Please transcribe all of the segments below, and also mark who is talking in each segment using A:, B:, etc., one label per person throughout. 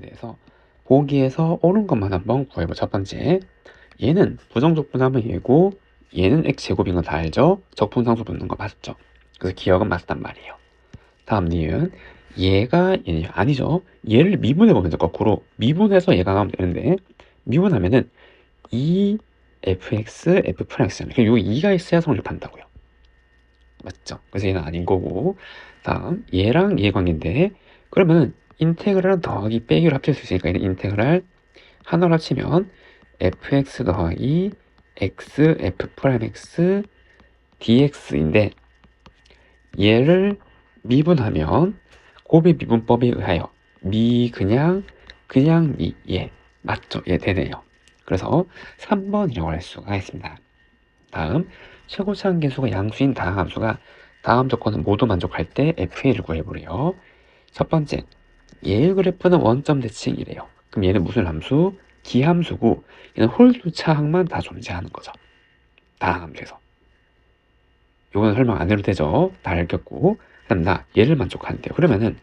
A: 대해서 보기에서 옳은 것만 한번 구해보자. 첫 번째, 얘는 부정적분하면 얘고 얘는 x제곱인 거 다 알죠? 적분상수 붙는 거 맞죠? 그래서 기억은 맞단 말이에요. 다음 니은, 얘가 얘냐? 아니죠. 얘를 미분해보면 돼. 거꾸로 미분해서 얘가 나오면 되는데 미분하면은 2fx, f'x잖아요. 그럼 요 2가 있어야 성립한다고요. 맞죠? 그래서 얘는 아닌 거고, 다음 얘랑 얘 관계인데 그러면은 인테그랄은 더하기 빼기로 합칠 수 있으니까 얘는 인테그랄 하나로 합치면 fx 더하기 x f'x dx인데 얘를 미분하면 곱의 미분법에 의하여 그냥 얘 맞죠? 얘 되네요. 그래서 3번이라고 할 수가 있습니다. 다음 최고차 함계수가 양수인 다항 함수가 다음 조건은 모두 만족할 때 FA를 구해보래요. 첫 번째, 얘의 그래프는 원점 대칭이래요. 그럼 얘는 무슨 함수? 기함수고 얘는 홀수 차항만 다 존재하는 거죠. 다항 함수에서. 이거는 설명 안 해도 되죠. 다 알겠고. 그다음 얘를 만족하는데요. 그러면은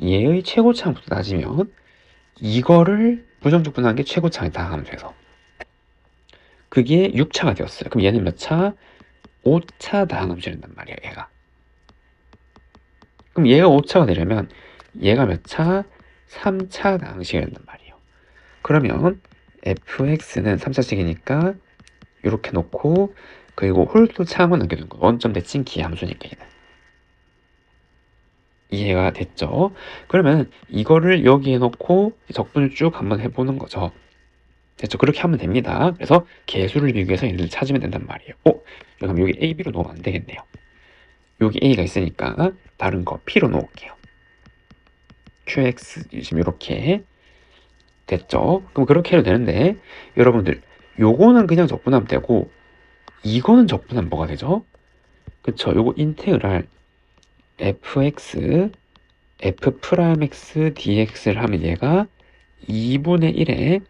A: 얘의 최고차항부터 따지면 이거를 부정적분한 게 최고차항이 다항 함수에서. 그게 6차가 되었어요. 그럼 얘는 몇 차? 5차 다항 함수를 낸단 말이에요. 얘가. 그럼 얘가 5차가 되려면 얘가 몇 차? 3차 다항식이 된단 말이에요. 그러면 fx는 3차식이니까 이렇게 놓고 그리고 홀수 차항만 남겨두는 거. 원점 대칭 기함수니까 얘는. 이해가 됐죠? 그러면 이거를 여기에 놓고 적분을 쭉 한번 해보는 거죠. 됐죠? 그렇게 하면 됩니다. 그래서 개수를 비교해서 얘를 찾으면 된단 말이에요. 그럼 여기 a, b로 놓으면 안 되겠네요. 여기 a가 있으니까 다른 거 p로 놓을게요. qx 지금 이렇게 됐죠? 그럼 그렇게 해도 되는데 여러분들 요거는 그냥 적분하면 되고 이거는 적분하면 뭐가 되죠? 그쵸? 요거 인테그랄 fx f'x dx를 하면 얘가 2분의 1에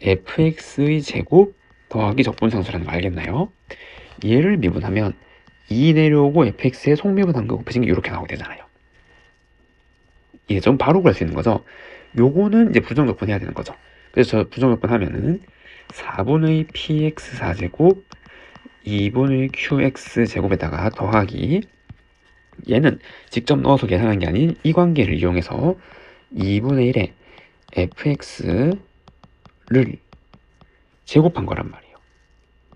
A: fx의 제곱 더하기 적분상수라는 거 알겠나요? 얘를 미분하면 2 내려오고 fx의 속미분 한거 곱해진 게 이렇게 나오게 되잖아요. 이게 좀 바로 구할 수 있는 거죠. 요거는 이제 부정적분 해야 되는 거죠. 그래서 저 부정적분 하면은 4분의 px 4제곱 2분의 qx 제곱에다가 더하기 얘는 직접 넣어서 계산한 게 아닌 이 관계를 이용해서 2분의 1에 fx를 제곱한 거란 말이에요.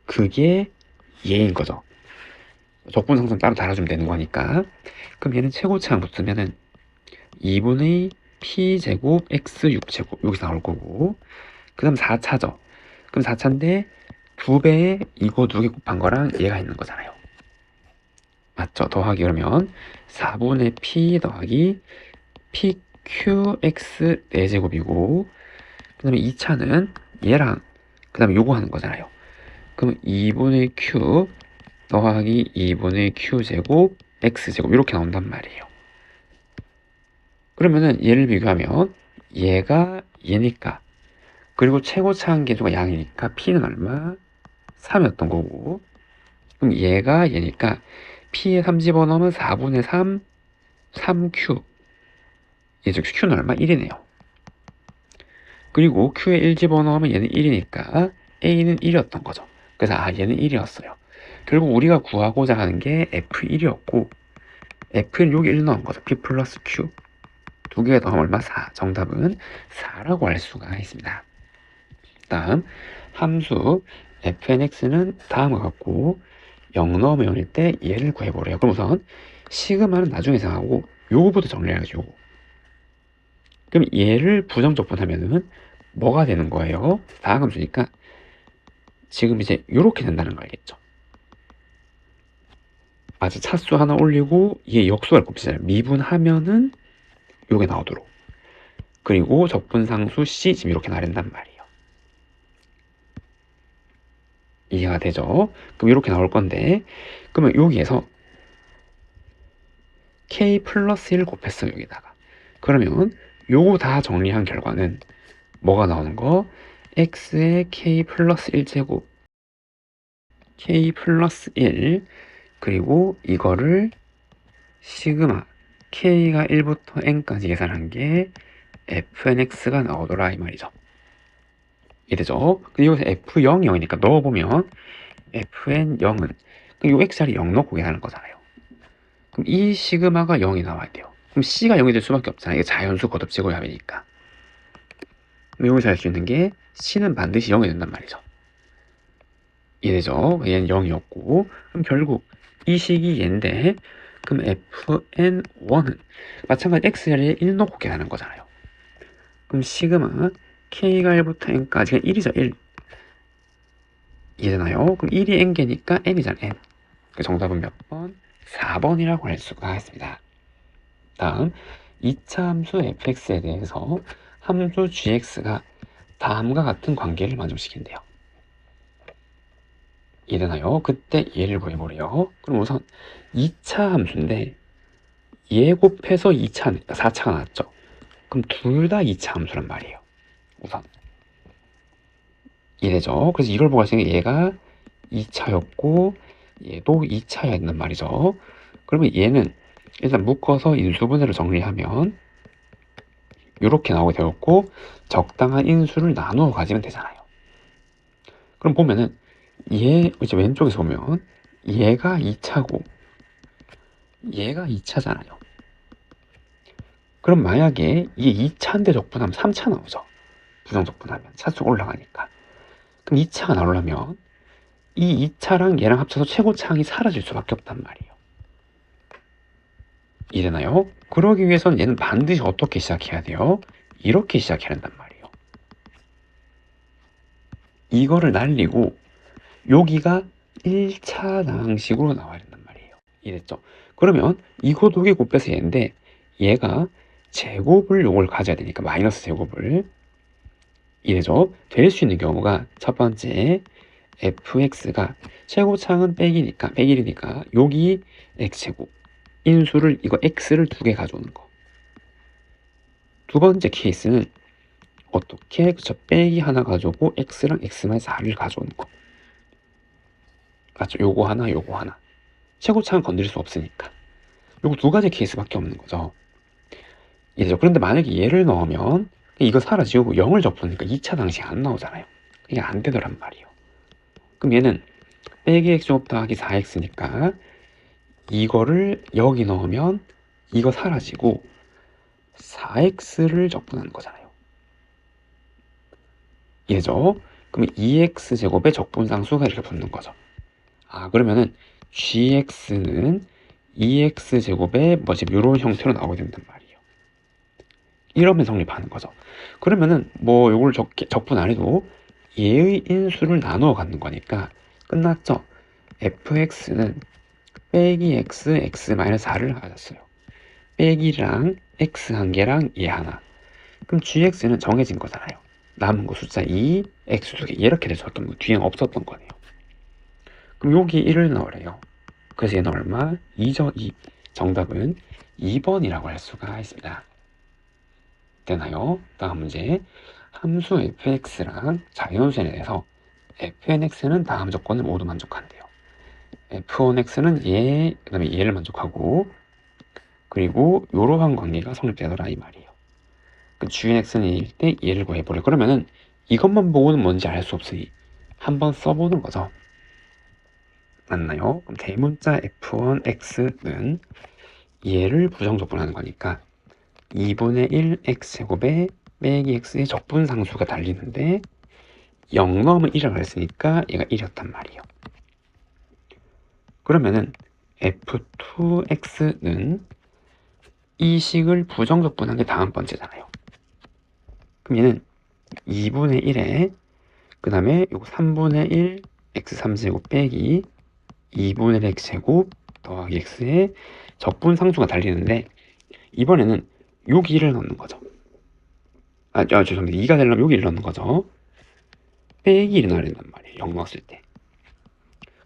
A: 그게 얘인 거죠. 적분상수 따로 달아주면 되는 거니까. 그럼 얘는 최고차항 붙으면은 2분의 p제곱 x 6제곱 여기서 나올 거고 그 다음 4차죠. 그럼 4차인데 2배에 이거 2개 곱한 거랑 얘가 있는 거잖아요. 맞죠? 더하기 그러면 4분의 p 더하기 pqx 4제곱이고 그 다음에 2차는 얘랑 그 다음에 요거 하는 거잖아요. 그럼 2분의 q 더하기 2분의 q제곱 x제곱 이렇게 나온단 말이에요. 그러면은 얘를 비교하면 얘가 얘니까 그리고 최고차항 계수가 양이니까 p는 얼마? 3이었던 거고 그럼 얘가 얘니까 p에 3 집어넣으면 4분의 3 3q 즉 q는 얼마? 1이네요. 그리고 q에 1 집어넣으면 얘는 1이니까 a는 1이었던 거죠. 그래서 얘는 1이었어요. 결국 우리가 구하고자 하는 게 f1이었고 f는 여기 1 넣은 거죠. p 플러스 q 두 개 더하면 얼마? 4. 정답은 4라고 할 수가 있습니다. 다음 함수 fnx는 다음과 같고 0 넣으면 0일 때 얘를 구해보래요. 그럼 우선 시그마는 나중에 생각하고 요거부터 정리해야죠. 요거. 그럼 얘를 부정적분하면은 뭐가 되는 거예요? 다항함수니까 지금 이제 요렇게 된다는 거 알겠죠? 맞아, 차수 하나 올리고 얘 역수를 곱시잖아요. 미분하면은 요게 나오도록. 그리고 적분상수 C 지금 이렇게 나른단 말이에요. 이해가 되죠? 그럼 이렇게 나올 건데 그러면 여기에서 K 플러스 1 곱했어요. 여기다가. 그러면 요거 다 정리한 결과는 뭐가 나오는 거? X의 K 플러스 1제곱 K 플러스 1 그리고 이거를 시그마 K가 1부터 N까지 계산한 게 fnx가 나오더라 이 말이죠. 이해되죠? 근데 여기서 f0이 0이니까 넣어보면 fn0은 이 x자리 0 넣고 계산하는 거잖아요. 그럼 이 시그마가 0이 나와야 돼요. 그럼 c가 0이 될 수밖에 없잖아요. 이게 자연수 거듭 제곱합이니까. 그럼 여기서 할 수 있는 게 c는 반드시 0이 된단 말이죠. 이해되죠? 얘는 0이었고 그럼 결국 이 식이 얘인데 그럼 fn1은 마찬가지 x자리에 1 넣고 계산하는 거잖아요. 그럼 시그마 k가 1부터 n까지가 1이죠. 1 이해되나요? 그럼 1이 n개니까 n이잖아 n. 그 정답은 몇 번? 4번이라고 할 수가 있습니다. 다음 2차 함수 fx에 대해서 함수 gx가 다음과 같은 관계를 만족시킨대요. 이해되나요? 그때 얘를 구해보래요. 그럼 우선 2차 함수인데 얘 곱해서 4차가 나왔죠. 그럼 둘 다 2차 함수란 말이에요. 우선 이해되죠? 그래서 이걸 보고 할 수 있는 게 얘가 2차였고 얘도 2차였단 말이죠. 그러면 얘는 일단 묶어서 인수분해로 정리하면 이렇게 나오게 되었고 적당한 인수를 나누어 가지면 되잖아요. 그럼 보면은 얘 이제 왼쪽에서 보면 얘가 2차고 얘가 2차잖아요. 그럼 만약에 이게 2차인데 적분하면 3차 나오죠. 부정적분하면 차수가 올라가니까. 그럼 2차가 나오려면 이 2차랑 얘랑 합쳐서 최고차항이 사라질 수밖에 없단 말이에요. 이해되나요? 그러기 위해서는 얘는 반드시 어떻게 시작해야 돼요? 이렇게 시작해야 한단 말이에요. 이거를 날리고 여기가 1차 방식으로 나와야 된단 말이에요. 이해됐죠? 그러면 이거 두 개 곱해서 얘인데 얘가 제곱을 요걸 가져야 되니까 마이너스 제곱을 이래죠. 될 수 있는 경우가 첫 번째 fx가 최고차항은 빼기니까 100이니까 여기 x제곱 인수를 이거 x를 두 개 가져오는 거. 두 번째 케이스는 어떻게 그쵸 빼기 하나 가져오고 x랑 x만 4를 가져오는 거. 맞죠? 요거 하나 요거 하나. 최고차항 건드릴 수 없으니까 요거 두 가지 케이스밖에 없는 거죠. 이래죠. 그런데 만약에 얘를 넣으면 이거 사라지고 0을 접으니까 2차 방식이 안 나오잖아요. 이게 안 되더란 말이에요. 그럼 얘는 빼기 x제곱 더하기 4x니까 이거를 여기 넣으면 이거 사라지고 4x를 적분하는 거잖아요. 얘죠? 그럼 2x제곱의 적분상수가 이렇게 붙는 거죠. 아 그러면은 gx는 2x제곱의 뭐지 이런 형태로 나오게 된단 말이에요. 이러면 성립하는 거죠. 그러면은 뭐 요걸 적분 안 해도 얘의 인수를 나누어 갖는 거니까 끝났죠. fx는 빼기 x, x-4를 가졌어요. 빼기랑 x 한 개랑 얘 하나. 그럼 gx는 정해진 거잖아요. 남은 거 숫자 2, x 두 개 이렇게 될 수밖에 없는 거. 뒤에는 없었던 거네요. 그럼 여기 1을 넣으래요. 그래서 얘는 얼마? 2죠, 2. 정답은 2번이라고 할 수가 있습니다. 되나요? 다음 문제. 함수 fx랑 자연수에 대해서 fnx는 다음 조건을 모두 만족한대요. f1x는 얘, 그 다음에 얘를 만족하고 그리고 이러한 관계가 성립되더라 이 말이에요. 그 gx는 얘일 때 얘를 구해보래. 그러면은 이것만 보고는 뭔지 알 수 없으니 한번 써보는 거죠. 맞나요? 그럼 대문자 f1x는 얘를 부정적분하는 거니까 2분의 1 x제곱에 빼기 x의 적분상수가 달리는데 0 넣으면 1이라고 했으니까 얘가 1이었단 말이에요. 그러면은 f2x는 이 식을 부정적분한 게 다음 번째잖아요. 그럼 얘는 2분의 1에 그 다음에 요거 3분의 1 x3제곱 빼기 2분의 1 x제곱 더하기 x의 적분상수가 달리는데 이번에는 여기 1을 넣는 거죠. 죄송합니다. 2가 되려면 여기 1을 넣는 거죠. 빼기 1이 나와야 된단 말이에요. 0 넣었을 때.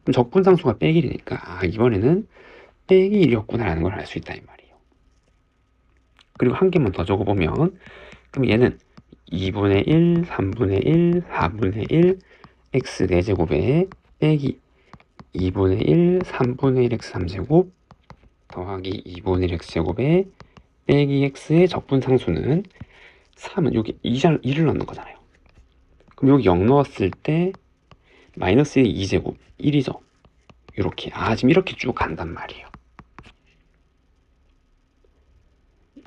A: 그럼 적분상수가 빼기 1이니까 이번에는 빼기 1이었구나 라는 걸 알 수 있다 이 말이에요. 그리고 한 개만 더 적어보면 그럼 얘는 2분의 1, 3분의 1, 4분의 1 x 4제곱에 빼기 2분의 1, 3분의 1 x 3제곱 더하기 2분의 1 x제곱에 빼기 x의 적분상수는 3은 여기 2를 넣는 거잖아요. 그럼 여기 0 넣었을 때 마이너스 2제곱 1이죠. 이렇게 지금 이렇게 쭉 간단 말이에요.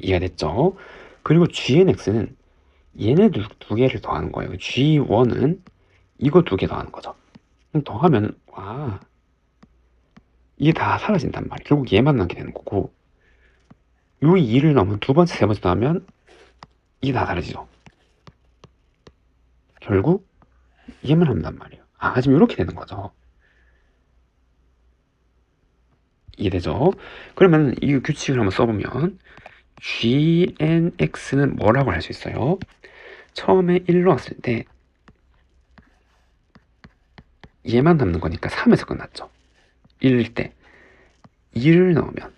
A: 이해가 됐죠? 그리고 GNX는 얘네 두 개를 더하는 거예요. G1은 이거 두 개 더하는 거죠. 그럼 더하면 이게 다 사라진단 말이에요. 결국 얘만 남게 되는 거고, 요 2를 넣으면 두 번째, 세 번째 더하면 이게 다 사라지죠. 결국 얘만 한단 말이에요. 지금 이렇게 되는 거죠. 이해되죠? 그러면 이 규칙을 한번 써보면 GNX는 뭐라고 할 수 있어요? 처음에 1 넣었을 때 얘만 남는 거니까 3에서 끝났죠. 1일 때 2를 넣으면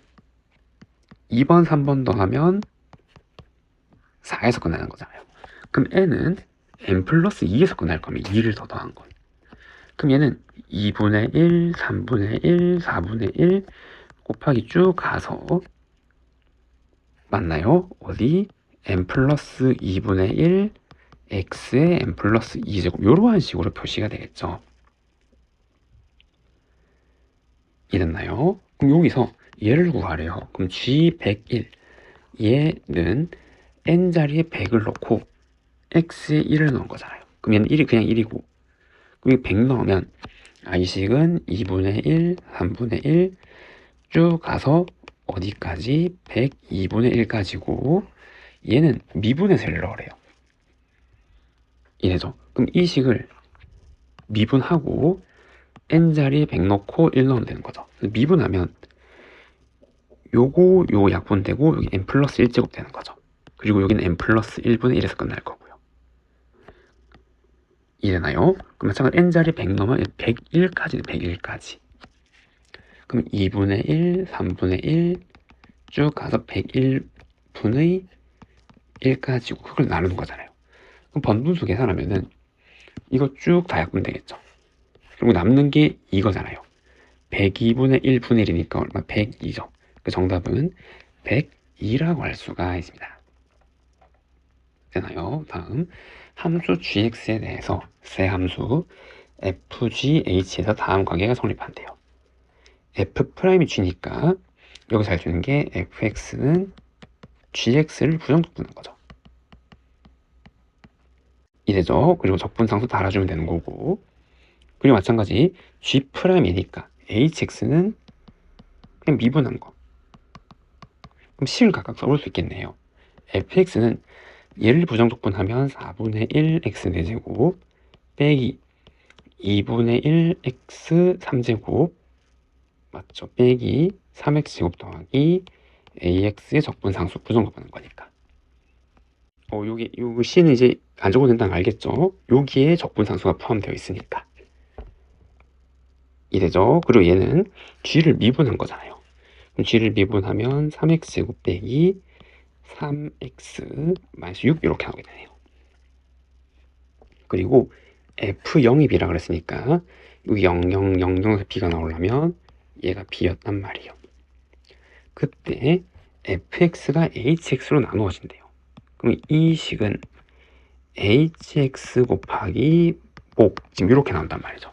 A: 2번, 3번 더하면 4에서 끝나는 거잖아요. 그럼 n은 n 플러스 2에서 끝날 거면 2를 더 더한 거. 그럼 얘는 2분의 1, 3분의 1, 4분의 1 곱하기 쭉 가서 맞나요? 어디? n 플러스 2분의 1 x에 n 플러스 2제곱 이러한 식으로 표시가 되겠죠. 이랬나요? 그럼 여기서 얘를 구하래요. 그럼 G101 얘는 n자리에 100을 넣고 x에 1을 넣은 거잖아요. 그럼 얘는 1이 그냥 1이고, 그럼 100 넣으면 이 식은 2분의 1, 3분의 1 쭉 가서 어디까지? 102분의 1까지고, 얘는 미분해서 1을 넣으래요. 이래죠. 그럼 이 식을 미분하고 n자리에 100 넣고 1 넣으면 되는 거죠. 미분하면 요거 약분되고 여기 n 플러스 1제곱 되는 거죠. 그리고 여기는 n 플러스 1분의 1에서 끝날 거고요. 이해나요? 그럼 마찬가지로 n자리 100 넣으면 101까지 101까지. 그럼 2분의 1, 3분의 1 쭉 가서 101분의 1까지고 그걸 나누는 거잖아요. 그럼 번분수 계산하면은 이거 쭉 다 약분 되겠죠. 그리고 남는 게 이거잖아요. 102분의 1분의 1이니까 얼마? 102죠. 그 정답은 102라고 할 수가 있습니다. 되나요? 다음 함수 gx에 대해서 세 함수 fgh에서 다음 관계가 성립한대요. f'이 g니까 여기서 알 수 있는 게 fx는 gx를 부정적 두는 거죠. 이래죠. 그리고 적분상수 달아주면 되는 거고, 그리고 마찬가지 g'이니까 hx는 그냥 미분한 거. 그럼 식을 각각 써볼 수 있겠네요. fx는 얘를 부정적분하면 4분의 1 x 4제곱 빼기 2분의 1 x 3제곱 맞죠? 빼기 3x제곱 더하기 ax의 적분상수 부정적분한 거니까. 요 c는 이제 안 적어도 된다는 거 알겠죠? 여기에 적분상수가 포함되어 있으니까. 이래죠. 그리고 얘는 g를 미분한 거잖아요. 그럼 g를 미분하면 3x제곱 빼기 3x 마이너스 6 이렇게 나오게 되네요. 그리고 f0이 b라 그랬으니까 여기 0, 0, 0, 0에서 b가 나오려면 얘가 b였단 말이에요. 그때 fx가 hx로 나누어진대요. 그럼 이 식은 hx 곱하기 목 지금 이렇게 나온단 말이죠.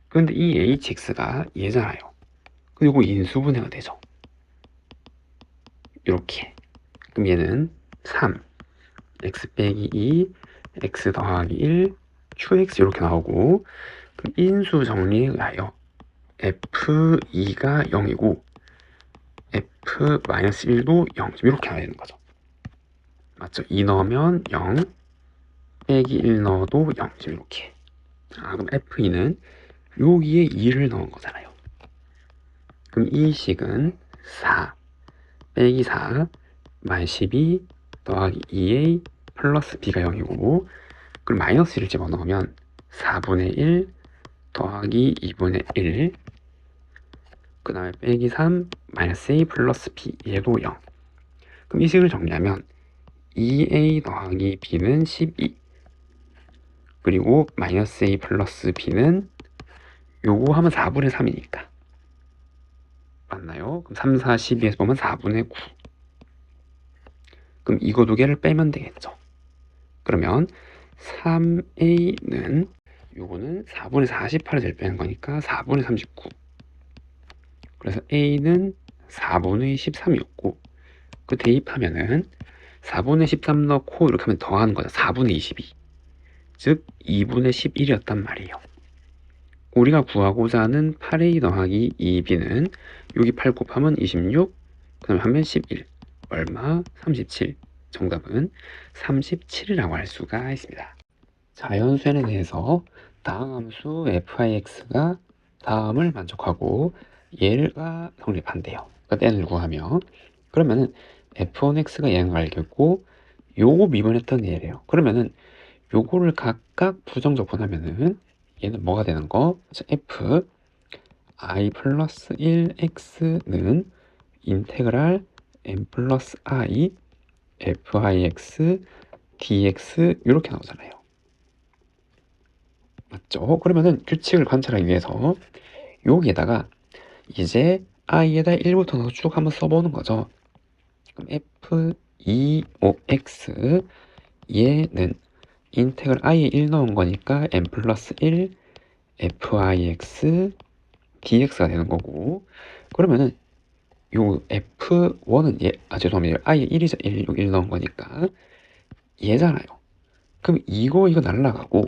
A: 그런데 이 hx가 얘잖아요. 그리고 인수분해가 되죠. 이렇게. 그럼 얘는 3 x 빼기 2 x 더하기 1 qx 이렇게 나오고, 그럼 인수 정리하여 f2가 0이고 f-1도 0 이렇게 나와야 되는 거죠. 맞죠? 2 넣으면 0 빼기 1 넣어도 0 이렇게. 그럼 f2는 여기에 2를 넣은 거잖아요. 그럼 이 식은 4 빼기 4 마이너스 12 더하기 2a 플러스 b가 0이고, 그럼 마이너스 1을 집어넣으면 4분의 1 더하기 2분의 1 그 다음에 빼기 3 마이너스 a 플러스 b 얘도 0. 그럼 이 식을 정리하면 2a 더하기 b는 12 그리고 마이너스 a 플러스 b는 요거 하면 4분의 3이니까 맞나요? 그럼 3, 4, 12에서 보면 4분의 9. 그럼 이거 두 개를 빼면 되겠죠. 그러면 3a는 요거는 4분의 48을 빼는 거니까 4분의 39. 그래서 a는 4분의 13이었고 그 대입하면은 4분의 13 넣고 이렇게 하면 더하는 거죠. 4분의 22. 즉 2분의 11이었단 말이에요. 우리가 구하고자 하는 8a 더하기 2b는 여기 8 곱하면 26, 그 다음에 하면 11, 얼마? 37. 정답은 37이라고 할 수가 있습니다. 자연수에 대해서 다음 함수 fix가 다음을 만족하고 얘가 성립한대요. 그러니까 n을 구하면 그러면은 f1x가 얘가 알겠고 요거 미분했던 얘래요. 그러면은 요거를 각각 부정적분하면은 얘는 뭐가 되는 거? f i 플러스 1x는 인테그랄 n 플러스 i fix dx 이렇게 나오잖아요. 맞죠? 그러면은 규칙을 관찰하기 위해서 여기에다가 이제 i에다 1부터 넣어서 쭉 한번 써보는 거죠. 그럼 f2ox 얘는 인테그랄 i에 1 넣은 거니까 n 플러스 1 fix dx가 되는 거고 그러면은 요 f1은 죄송합니다. i에 1이죠. 1 넣은 거니까 얘잖아요. 그럼 이거 날라가고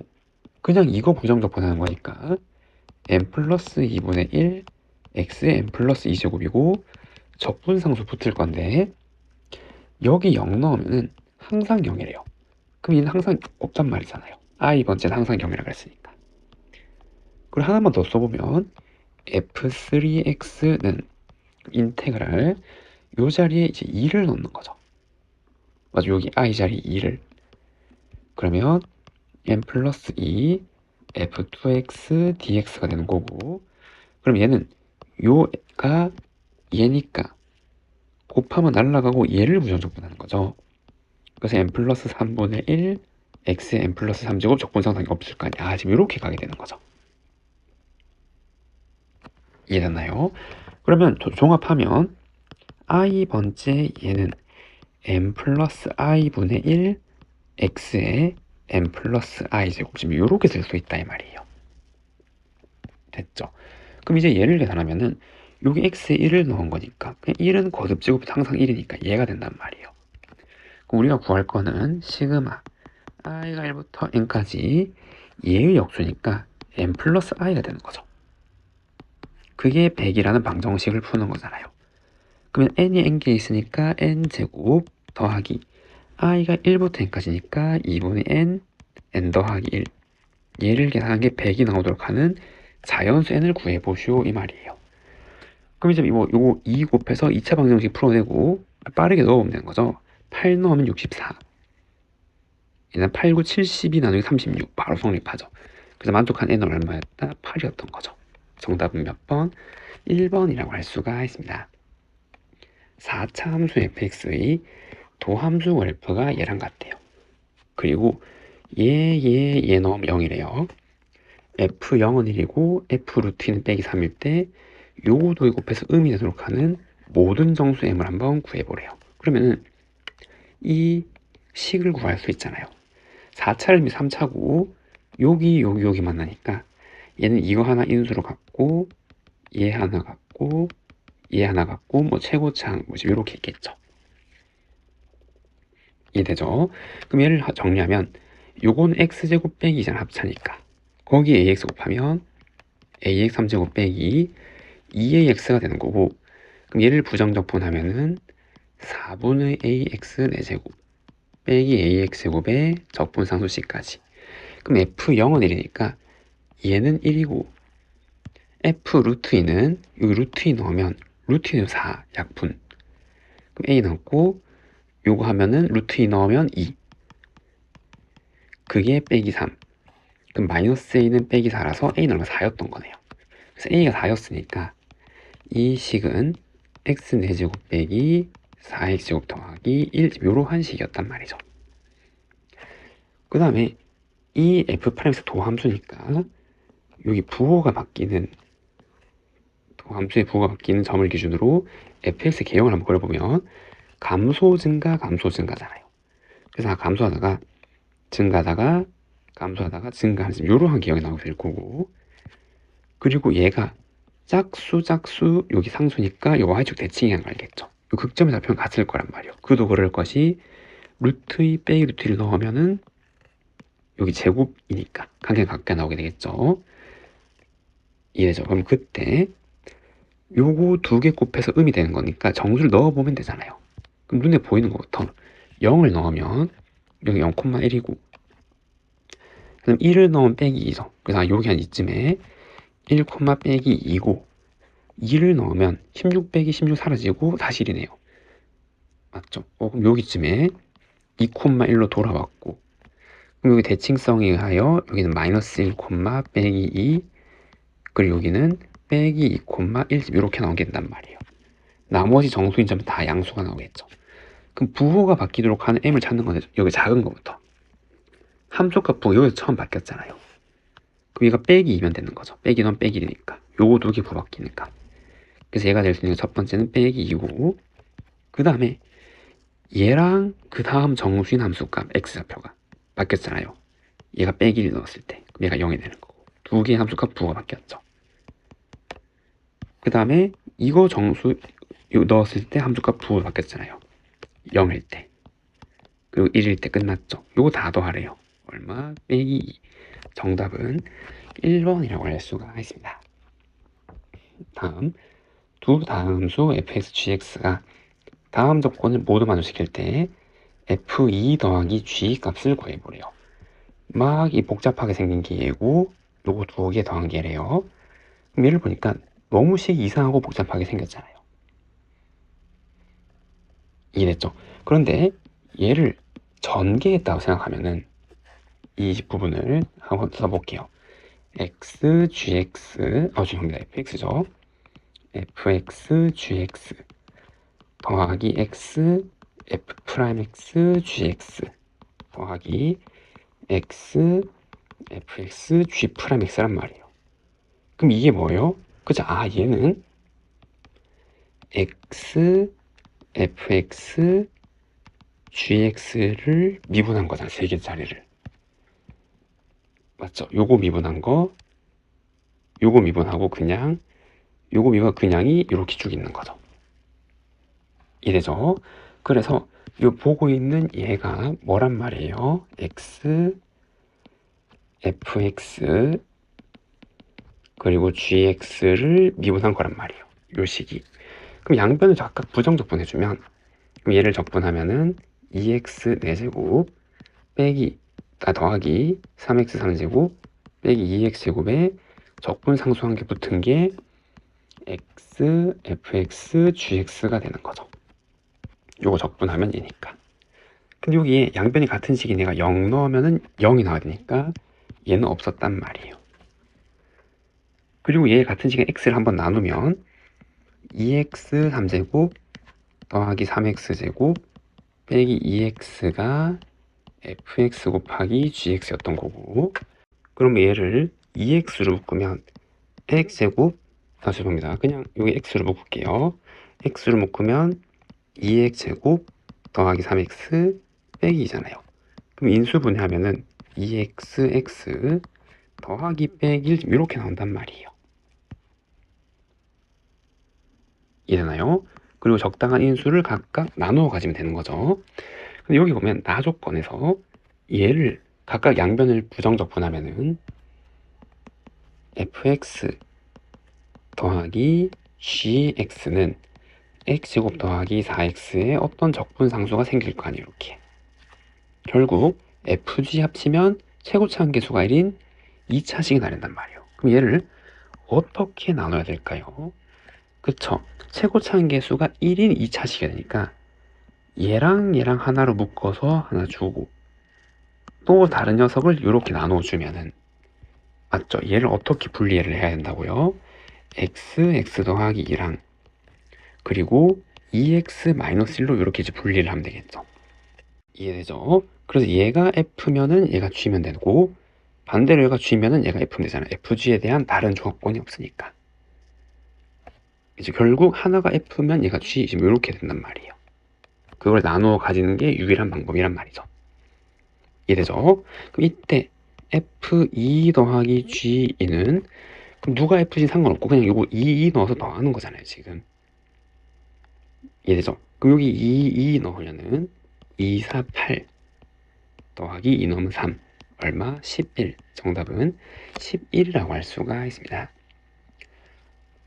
A: 그냥 이거 부정적분하는 거니까 n 플러스 2분의 1 x의 n 플러스 2제곱이고 적분상수 붙을 건데 여기 0 넣으면은 항상 0이래요. 그럼 얘는 항상 없단 말이잖아요. i번째는 항상 0이라고 했으니까. 그리고 하나만 더 써보면 f3x는 인테그랄 요 자리에 이제 2를 넣는 거죠. 맞아, 여기 i 자리 2를. 그러면 n 플러스 2 f2x dx가 되는 거고 그럼 얘는 요가 얘니까 곱하면 날라가고 얘를 부정적분하는 거죠. 그래서 n 플러스 3분의 1 x의 n 플러스 3제곱 적분상상이 없을 거 아니야. 지금 이렇게 가게 되는 거죠. 이해됐나요? 그러면 종합하면 i번째 얘는 n 플러스 i분의 1 x의 n 플러스 i제곱 지금 이렇게 쓸 수 있다 이 말이에요. 됐죠? 그럼 이제 얘를 계산하면은 여기 x에 1을 넣은 거니까 그냥 1은 거듭제곱이 항상 1이니까 얘가 된단 말이에요. 그럼 우리가 구할 거는 시그마 i가 1부터 n까지 얘의 역수니까 n 플러스 i가 되는 거죠. 그게 100이라는 방정식을 푸는 거잖아요. 그러면 n이 n개 있으니까 n제곱 더하기 i가 1부터 n까지니까 2분의 n 더하기 1 얘를 계산한 게 100이 나오도록 하는 자연수 n을 구해보시오 이 말이에요. 그럼 이제 요거 2 곱해서 2차 방정식 풀어내고 빠르게 넣어보면 되는 거죠. 8 넣으면 64 얘는 8, 9, 72 나누기 36 바로 성립하죠. 그래서 만족한 n은 얼마였다? 8이었던 거죠. 정답은 몇 번? 1번이라고 할 수가 있습니다. 4차 함수 fx의 도함수 그래프가 얘랑 같대요. 그리고 얘 넣으면 0이래요. f0은 1이고 f 루트 2는 빼기 3일 때 요거도 곱해서 음이 되도록 하는 모든 정수 m을 한번 구해보래요. 그러면은 이 식을 구할 수 있잖아요. 4차를 3차고 여기 만나니까 얘는 이거 하나 인수로 갖고 얘 하나 갖고 얘 하나 갖고 뭐 최고차항 뭐지 이렇게 있겠죠. 이해되죠? 그럼 얘를 정리하면 요건 x제곱 빼기 2잖아 합차니까 거기에 ax 곱하면 ax 3제곱 빼기 2ax가 되는 거고 그럼 얘를 부정적분하면은 4분의 ax 4제곱 빼기 ax제곱의 적분상수 c까지 그럼 f0은 1이니까 얘는 1이고 f 루트 2는 여기 루트 2 넣으면 루트 2는 4 약분 그럼 a 넣고 요거 하면은 루트 2 넣으면 2 그게 빼기 3 그럼 마이너스 a는 빼기 4라서 a는 얼마 4였던 거네요. 그래서 a가 4였으니까 이 식은 x 4제곱 빼기 4x제곱 더하기 1 요러한 식이었단 말이죠. 그 다음에 이 f''에서 도함수니까 여기 부호가 바뀌는 도함수의 부호가 바뀌는 점을 기준으로 fx 개형을 한번 그려보면 감소 증가 감소 증가잖아요. 그래서 감소하다가 증가하다가 감소하다가 증가하는 이러한 기억이 나오게 될 거고, 그리고 얘가 짝수 짝수 여기 상수니까 요 y축 대칭이란 거 알겠죠? 요 극점의 좌표는 같을 거란 말이에요. 그도 그럴 것이 루트 2 빼기 루트 1을 넣으면은 여기 제곱이니까 각각 각각 나오게 되겠죠. 이해되죠? 그럼 그때 요거 두 개 곱해서 음이 되는 거니까 정수를 넣어보면 되잖아요. 그럼 눈에 보이는 것부터 0을 넣으면 여기 0,1이고, 그럼 1을 넣으면 빼기 2죠. 그래서 여기 한 이쯤에 1, 빼기 2고, 2를 넣으면 16 빼기 16 사라지고 다시 1이네요. 맞죠? 그럼 여기쯤에 2,1로 돌아왔고, 그럼 여기 대칭성에 의하여 여기는 마이너스 1, 빼기 2, 그리고 여기는 빼기 2, 1 이렇게 나오게 된단 말이에요. 나머지 정수인 점은 다 양수가 나오겠죠. 그럼 부호가 바뀌도록 하는 m을 찾는 건데, 여기 작은 거부터. 함수값 부호 여기서 처음 바뀌었잖아요. 그럼 얘가 빼기 2면 되는 거죠. 빼기 넣으면 빼기 1이니까. 요거 두 개 부호 바뀌니까. 그래서 얘가 될 수 있는 첫 번째는 빼기 2고, 그 다음에 얘랑 그 다음 정수인 함수값 x좌표가 바뀌었잖아요. 얘가 빼기 1 넣었을 때 그럼 얘가 0이 되는 거고, 두 개의 함수값 부호가 바뀌었죠. 그 다음에 이거 정수 넣었을 때 함수값 부호가 바뀌었잖아요. 0일 때, 그리고 1일 때 끝났죠. 요거 다 더하래요. 얼마? 빼기 2. 정답은 1번이라고 할 수가 있습니다. 다음 두 다함수 fx, gx가 다음 조건을 모두 만족시킬 때 f2 더하기 g 값을 구해보래요. 막 이 복잡하게 생긴 게 얘고, 요거 두 개 더한 게래요. 그럼 얘를 보니까 너무 식 이상하고 복잡하게 생겼잖아요. 이해됐죠? 그런데 얘를 전개했다고 생각하면은 이 부분을 한번 써볼게요. x, gx, 죄송합니다. fx죠. fx, gx 더하기 x, f'x, gx 더하기 x, fx, g'x란 말이에요. 그럼 이게 뭐예요? 그죠? 얘는 x, fx, gx를 미분한 거잖아. 세 개짜리를. 맞죠? 요거 미분한 거, 요거 미분하고 그냥, 요거 미분 그냥이 이렇게 쭉 있는 거죠. 이래죠? 그래서 요 보고 있는 얘가 뭐란 말이에요? x, fx, 그리고 gx를 미분한 거란 말이에요. 요 식이. 그럼 양변을 각각 부정적분해주면, 그럼 얘를 적분하면은 2x 4제곱 빼기 더하기 3x 3제곱 빼기 2x 제곱에 적분 상수한 게 붙은 게 x, fx, gx가 되는 거죠. 요거 적분하면 얘니까. 근데 여기에 양변이 같은 식이 내가 0 넣으면은 0이 나와야 되니까 얘는 없었단 말이에요. 그리고 얘 같은 식의 x를 한번 나누면 2x 3제곱 더하기 3x 제곱 빼기 2x가 fx 곱하기 gx였던 거고, 그럼 얘를 2x로 묶으면 x제곱, 죄송합니다. 그냥 여기 x로 묶을게요. x로 묶으면 2x제곱 더하기 3x 빼기 2잖아요. 그럼 인수분해하면은 2xx 더하기 빼기 1 이렇게 나온단 말이에요. 이해되나요? 그리고 적당한 인수를 각각 나누어 가지면 되는 거죠. 근데 여기 보면 나 조건에서 얘를 각각 양변을 부정적분하면은 fx 더하기 gx는 x제곱 더하기 4x의 어떤 적분상수가 생길 거 아니에요. 이렇게 결국 fg 합치면 최고차함계수가 1인 2차식이 나른단 말이에요. 그럼 얘를 어떻게 나눠야 될까요? 그쵸? 최고차함계수가 1인 2차식이 되니까 얘랑 얘랑 하나로 묶어서 하나 주고, 또 다른 녀석을 이렇게 나눠주면은, 맞죠? 얘를 어떻게 분리를 해야 된다고요? x 더하기 2랑 그리고 2x-1로 이렇게 이제 분리를 하면 되겠죠. 이해되죠? 그래서 얘가 f면은 얘가 g면 되고, 반대로 얘가 g면은 얘가 f면 되잖아요. fg에 대한 다른 조건이 없으니까. 이제 결국 하나가 f면 얘가 g, 지금 이렇게 된단 말이에요. 그걸 나누어 가지는 게 유일한 방법이란 말이죠. 이해되죠? 그럼 이때 F2 더하기 G2는 그럼 누가 F인지 상관없고 그냥 요거 2 넣어서 더하는 거잖아요, 지금. 이해되죠? 그럼 여기 2 넣으면은 2, 4, 8 더하기 2 넣으면 3 얼마? 11. 정답은 11이라고 할 수가 있습니다.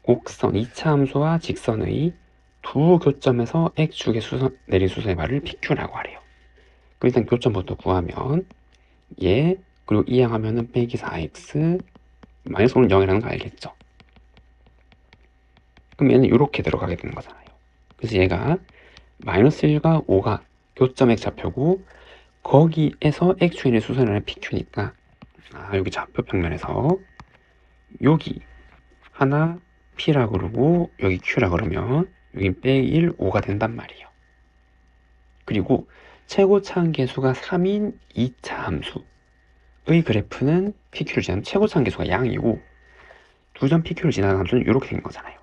A: 곡선 2차 함수와 직선의 두 교점에서 x축의 내린 수선의 말을 PQ라고 하래요. 그럼 일단 교점부터 구하면 얘 그리고 이항하면은 빼기 4x 마이너스 5는 0이라는 거 알겠죠? 그럼 얘는 이렇게 들어가게 되는 거잖아요. 그래서 얘가 마이너스 1과 5가 교점 x좌표고 거기에서 x축의 수선의 PQ니까 여기 좌표 평면에서 여기 하나 P라 그러고 여기 Q라 그러면 여긴 빼기 1, 5가 된단 말이에요. 그리고 최고차항계수가 3인 2차 함수의 그래프는 PQ를 지나면 최고차항계수가 양이고 두 점 PQ를 지나는 함수는 이렇게 된 거잖아요.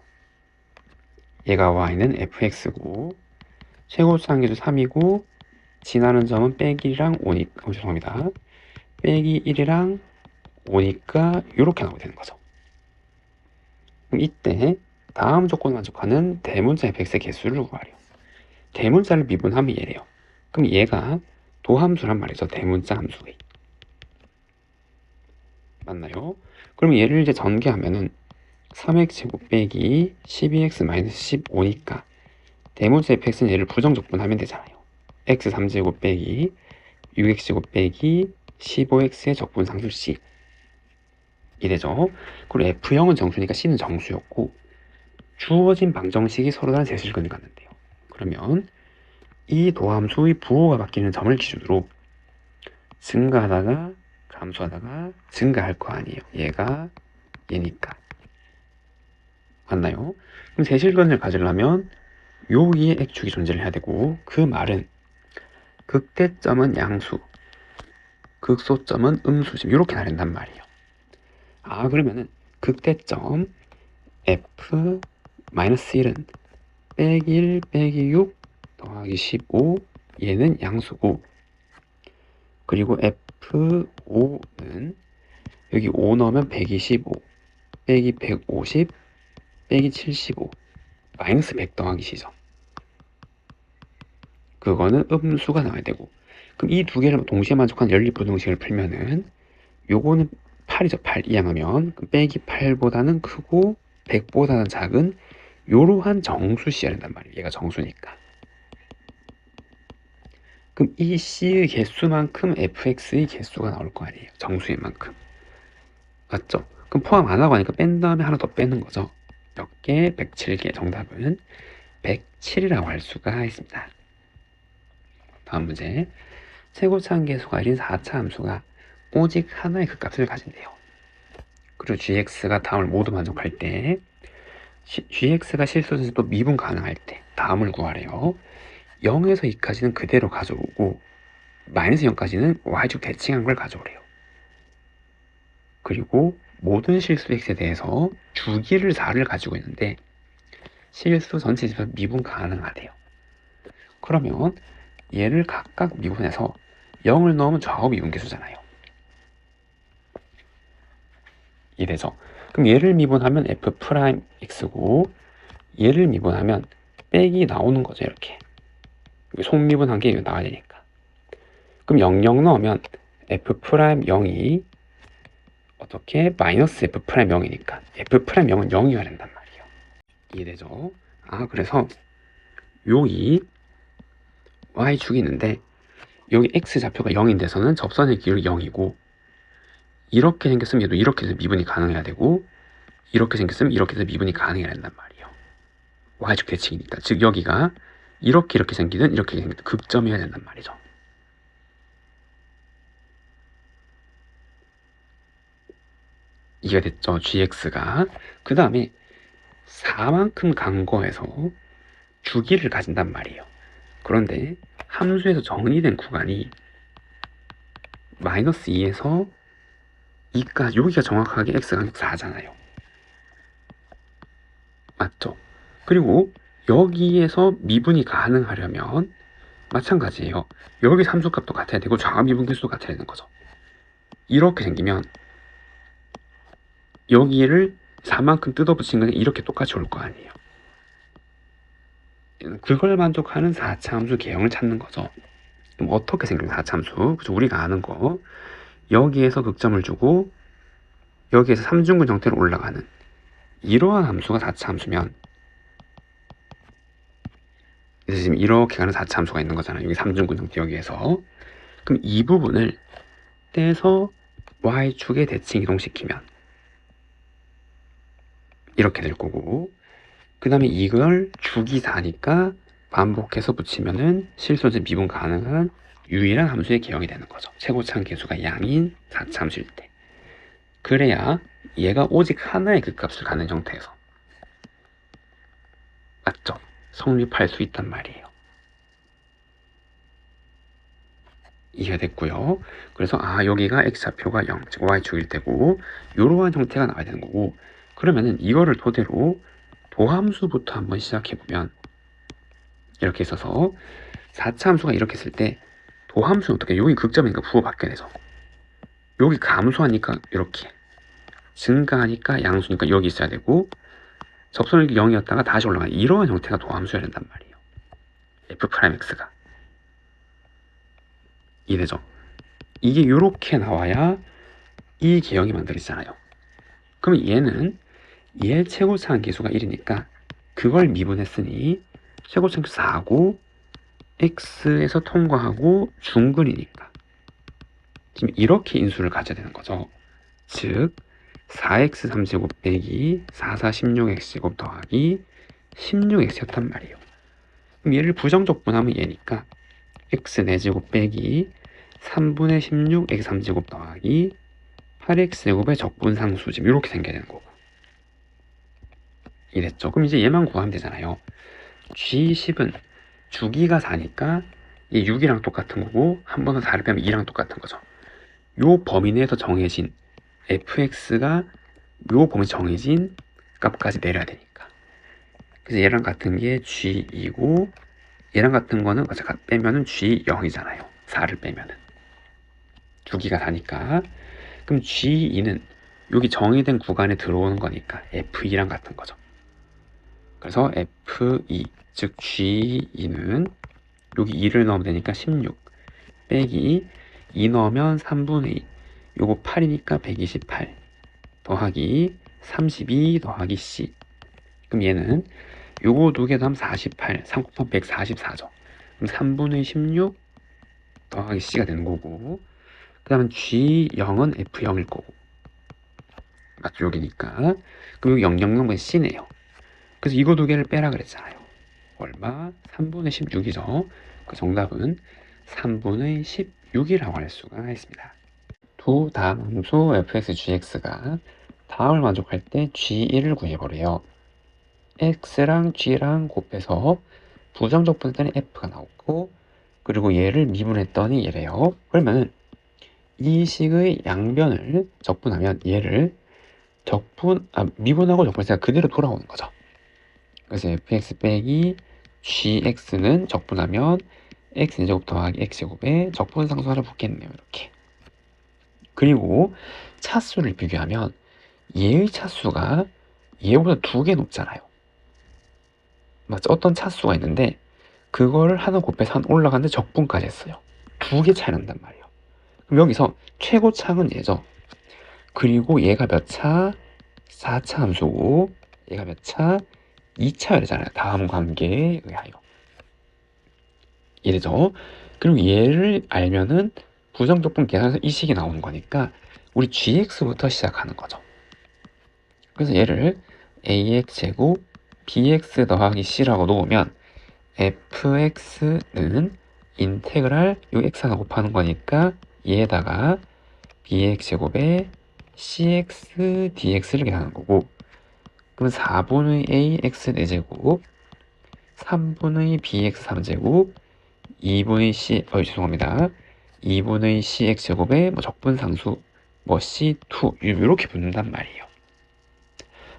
A: 얘가 y는 fx고 최고차항계수 3이고 지나는 점은 빼기 1이랑 5니까 죄송합니다. 빼기 1이랑 5니까 이렇게 나오게 되는 거죠. 그럼 이때 다음 조건을 만족하는 대문자 fx의 개수를 구하래요. 대문자를 미분하면 얘래요. 그럼 얘가 도함수란 말이죠. 대문자 함수의. 맞나요? 그럼 얘를 이제 전개하면은 3x제곱 빼기 12x-15니까 대문자 fx는 얘를 부정적분하면 되잖아요. x 3제곱 빼기 6x제곱 빼기 15x의 적분상수 c 이래죠. 그리고 F0은 정수니까 C는 정수였고 주어진 방정식이 서로 다른 세실근을 갖는데요. 그러면 이 도함수의 부호가 바뀌는 점을 기준으로 증가하다가 감소하다가 증가할 거 아니에요. 얘가 얘니까. 맞나요? 그럼 세실근을 가지려면 여기에 X축이 존재를 해야 되고 그 말은 극대점은 양수, 극소점은 음수 지금 이렇게 나눈단 말이에요. 그러면은 극대점 F-1은 빼기 1 빼기 6 더하기 15 얘는 양수고 그리고 F5는 여기 5 넣으면 125 빼기 150 빼기 75 마이너스 100 더하기 C죠. 그거는 음수가 나와야 되고 그럼 이 두 개를 동시에 만족하는 연립부등식을 풀면은 요거는 8이죠. 8 이항하면 빼기 8보다는 크고 100보다는 작은 요러한 정수씨야 된단 말이에요. 얘가 정수니까. 그럼 이 C의 개수만큼 fx의 개수가 나올 거 아니에요. 정수인 만큼. 맞죠? 그럼 포함 안 하고 하니까 뺀 다음에 하나 더 빼는 거죠. 몇 개? 107개. 정답은 107이라고 할 수가 있습니다. 다음 문제. 최고차항계수가 1인 4차 함수가 오직 하나의 극값을 가진대요. 그리고 gx가 다음을 모두 만족할 때 gx가 실수돼서 또 미분 가능할 때 다음을 구하래요. 0에서 2까지는 그대로 가져오고 마이너스 0까지는 y축 대칭한 걸 가져오래요. 그리고 모든 실수 x에 대해서 주기를 4를 가지고 있는데 실수 전체 집합 미분 가능하대요. 그러면 얘를 각각 미분해서 0을 넣으면 좌우 미분계수잖아요. 이래서 그럼 얘를 미분하면 f'x고 얘를 미분하면 빼기 나오는 거죠. 이렇게 속미분한 게 나와야 되니까. 그럼 00 넣으면 f'0이 어떻게 마이너스 f'0이니까 f'0은 0이어야 된단 말이에요. 이해되죠? 그래서 여기 y축이 있는데 여기 x좌표가 0인 데서는 접선의 기울이 0이고 이렇게 생겼으면 얘도 이렇게 해서 미분이 가능해야 되고 이렇게 생겼으면 이렇게 해서 미분이 가능해야 된단 말이에요. y축 대칭이니까. 즉 여기가 이렇게 생기든 이렇게 생기든 극점이어야 된단 말이죠. 이해가 됐죠? gx가. 그 다음에 4만큼 간 거에서 주기를 가진단 말이에요. 그런데 함수에서 정의된 구간이 마이너스 2에서 2까지 여기가 정확하게 x가 4잖아요. 맞죠? 그리고 여기에서 미분이 가능하려면 마찬가지예요. 여기 함수값도 같아야 되고 좌우 미분계수도 같아야 되는 거죠. 이렇게 생기면 여기를 4만큼 뜯어붙인 건 이렇게 똑같이 올 거 아니에요. 그걸 만족하는 4차 함수 개형을 찾는 거죠. 그럼 어떻게 생겨요? 4차 함수. 그래서 우리가 아는 거. 여기에서 극점을 주고 여기에서 3중근 형태로 올라가는 이러한 함수가 4차 함수면, 그래서 지금 이렇게 가는 4차 함수가 있는 거잖아요. 여기 3중근 형태 여기에서. 그럼 이 부분을 떼서 y축에 대칭 이동시키면 이렇게 될 거고, 그 다음에 이걸 주기 4니까 반복해서 붙이면은 실소재 미분 가능한 유일한 함수의 개형이 되는 거죠. 최고차항 계수가 양인 4차 함수일 때. 그래야 얘가 오직 하나의 극값을 갖는 형태에서, 맞죠? 성립할 수 있단 말이에요. 이해가 됐고요. 그래서 여기가 x좌표가 0, 즉 y축일 때고 이러한 형태가 나와야 되는 거고, 그러면은 이거를 토대로 도함수부터 한번 시작해보면 이렇게 있어서 4차 함수가 이렇게 있을 때 도함수는 어떻게, 여기 극점이니까 부호 바뀌어야 되죠. 여기 감소하니까 이렇게, 증가하니까 양수니까 여기 있어야 되고, 접선이 0이었다가 다시 올라가는 이러한 형태가 도함수여야 된단 말이에요. f'x가. 이해되죠? 이게 이렇게 나와야 이 개형이 만들어지잖아요. 그럼 얘는 얘 최고차항 계수가 1이니까 그걸 미분했으니 최고차항 계수 4고 x에서 통과하고 중근이니까 지금 이렇게 인수를 가져야 되는 거죠. 즉 4x 3제곱 빼기 4, 4, 16x제곱 더하기 16x였단 말이에요. 그럼 얘를 부정적분하면 얘니까 x 4제곱 빼기 3분의 16 x 3제곱 더하기 8x제곱의 적분상수, 지금 이렇게 생겨야 되는 거고. 이랬죠. 그럼 이제 얘만 구하면 되잖아요. G10은 주기가 4니까 얘 6이랑 똑같은 거고, 한 번은 4를 빼면 2랑 똑같은 거죠. 요 범위 내에서 정해진 fx가 요 범위 정해진 값까지 내려야 되니까. 그래서 얘랑 같은 게 G2고 얘랑 같은 거는 빼면은 G0이잖아요. 4를 빼면은. 주기가 4니까. 그럼 G2는 여기 정의된 구간에 들어오는 거니까 F2랑 같은 거죠. 그래서 F2, 즉 G2는 여기 2를 넣으면 되니까 16 빼기 2 넣으면 3분의 2, 요거 8이니까 128 더하기 32 더하기 C. 그럼 얘는 요거 두 개 더하면 48, 3 곱하면 144죠. 그럼 3분의 16 더하기 C가 되는 거고, 그 다음에 G0은 F0일 거고, 맞죠? 여기니까. 그럼 여기 000은 C네요. 그래서 이거 두 개를 빼라 그랬잖아요. 얼마? 3분의 16이죠. 그 정답은 3분의 16이라고 할 수가 있습니다. 두 다음 함수 fx, gx가 다음을 만족할 때 g1을 구해보래요. x랑 g랑 곱해서 부정적분했더니 f가 나오고, 그리고 얘를 미분했더니 얘래요. 그러면은 이 식의 양변을 적분하면 얘를 미분하고 적분해서 그대로 돌아오는 거죠. 그래서 fx 빼기 gx는 적분하면 x제곱 더하기 x제곱에 적분상수 하나 붙겠네요. 이렇게. 그리고 차수를 비교하면 얘의 차수가 얘보다 2개 높잖아요. 맞죠? 어떤 차수가 있는데 그거를 하나 곱해서 한 올라가는데 적분까지 했어요. 2개 차이 난단 말이에요. 그럼 여기서 최고차항은 얘죠. 그리고 얘가 몇 차? 4차 함수고 얘가 몇 차? 2차 이러잖아요. 다음 관계에 의하여. 이래죠. 그리고 얘를 알면은 부정적분 계산해서 이 식이 나오는 거니까 우리 gx부터 시작하는 거죠. 그래서 얘를 ax제곱 bx 더하기 c라고 놓으면 fx는 인테그랄 요 x 하나 곱하는 거니까 얘에다가 bx제곱에 cx dx를 계산하는 거고, 그럼 4분의 a x 4제곱 3분의 bx 3제곱 2분의 c, 죄송합니다. 2분의 cx제곱에 적분상수 c2 이렇게 붙는단 말이에요.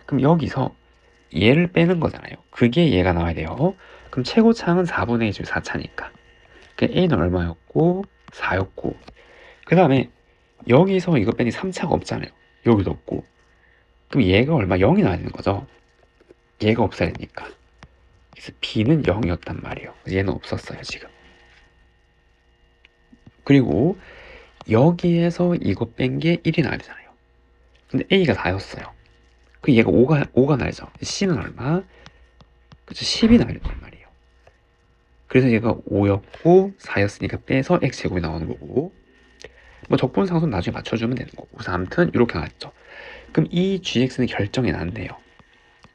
A: 그럼 여기서 얘를 빼는 거잖아요. 그게 얘가 나와야 돼요. 그럼 최고차항은 4분의 1, 4차니까 그 a는 얼마였고 4였고 그 다음에 여기서 이거 빼니 3차가 없잖아요. 여기도 없고 그럼 얘가 얼마? 0이 나와야 되는 거죠. 얘가 없어야 되니까. 그래서 b는 0이었단 말이에요. 얘는 없었어요 지금. 그리고 여기에서 이거 뺀 게 1이 나야 되잖아요. 근데 a가 4였어요. 그 얘가 5가 나야죠. c는 얼마? 그쵸, 10이 나야 된단 말이에요. 그래서 얘가 5였고 4였으니까 빼서 x제곱이 나오는 거고 뭐 적분상수는 나중에 맞춰주면 되는 거고 그래서 아무튼 이렇게 나왔죠. 그럼 이 gx는 결정이 난대요.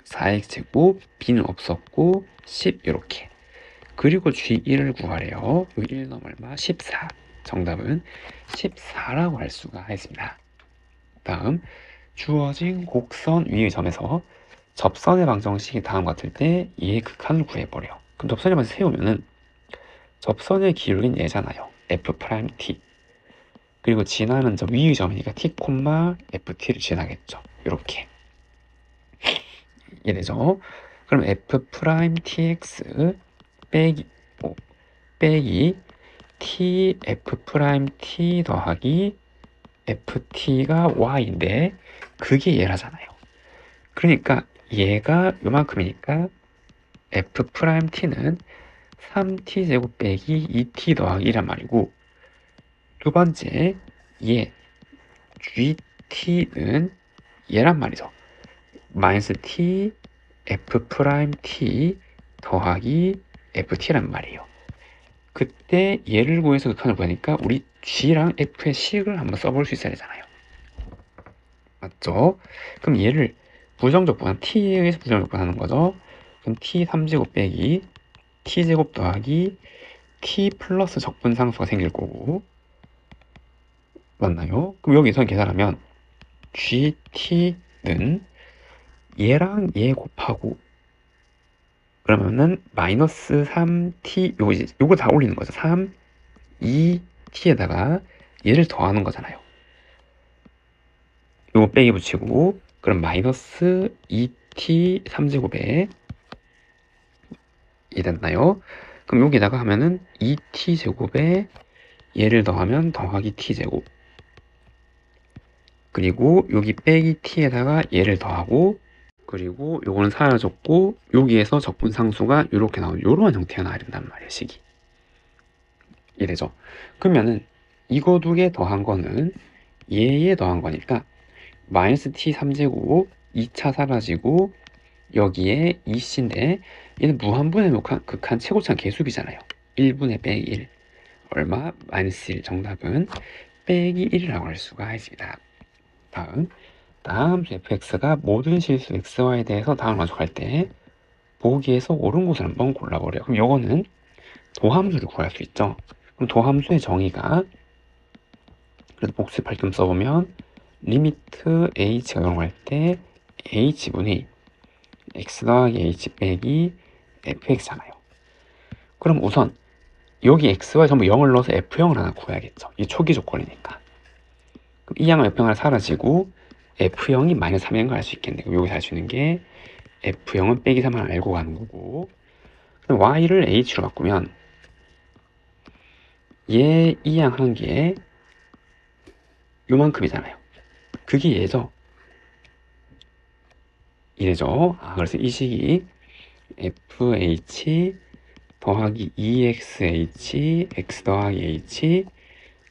A: 4x제곱 b는 없었고 10 이렇게 그리고 g1을 구하래요. 여기 1 넣으면 얼마? 14. 정답은 14라고 할 수가 있습니다. 다음 주어진 곡선 위의 점에서 접선의 방정식이 다음 같을 때 얘의 극한을 구해버려. 그럼 접선의 방정식 세우면은 접선의 기울기는 얘잖아요. F'T. 그리고 지나는 점 위의 점이니까 T, FT를 지나겠죠. 이렇게. 이해되죠? 그럼 F'TX 빼기 T, F'T 더하기 FT가 Y인데 그게 얘라잖아요. 그러니까 얘가 요만큼이니까 F'T는 3T제곱 빼기 2T 더하기 1란 말이고 두 번째 얘 GT는 얘란 말이죠. 마이너스 T F'T 더하기 FT란 말이에요. 그때 얘를 구해서 극한을 구하니까 우리 G랑 F의 식을 한번 써볼 수 있어야 되잖아요. 맞죠? 그럼 얘를 부정적분, T에 의해서 부정적분하는 거죠. 그럼 T 3제곱 빼기 T제곱 더하기 T 플러스 적분상수가 생길 거고 맞나요? 그럼 여기서 계산하면 GT는 얘랑 얘 곱하고 그러면은 마이너스 3t 요거 다 올리는 거죠. 3, 2t에다가 얘를 더하는 거잖아요. 요거 빼기 붙이고 그럼 마이너스 2t 3제곱에 이 됐나요? 그럼 여기다가 하면은 2t 제곱에 얘를 더하면 더하기 t 제곱 그리고 여기 빼기 t에다가 얘를 더하고 그리고 요거는 사라졌고 여기에서 적분상수가 이렇게 나오는 이런 형태가 나와야 된단 말이에요. 식이 이래죠. 그러면은 이거 두 개 더한 거는 얘에 더한 거니까 마이너스 t 3제곱 2차 사라지고 여기에 2c인데 얘는 무한분의 극한 최고차는 계수비잖아요. 1분의 빼기 1 얼마? 마이너스 1 정답은 빼기 1이라고 할 수가 있습니다. 다음 fx가 모든 실수 xy에 대해서 다음을 만족할 때 보기에서 옳은 곳을 한번 골라버려요. 그럼 요거는 도함수를 구할 수 있죠. 그럼 도함수의 정의가 그래서 복습할 겸 써보면 리미트 h가 이용할 때 h분의 x 더하기 h 빼기 fx잖아요. 그럼 우선 여기 xy 전부 0을 넣어서 f형을 하나 구해야겠죠. 이 초기 조건이니까. 그럼 이 양은 f형이 사라지고 f형이 마이너스 3인 걸 알 수 있겠네. 그럼 여기서 알 수 있는 게 f형은 빼기 3을 알고 가는 거고 그럼 y를 h로 바꾸면 얘 이 양 한 개에 요만큼이잖아요. 그게 얘죠. 이래죠. 그래서 이 식이 fh 더하기 2xh x 더하기 h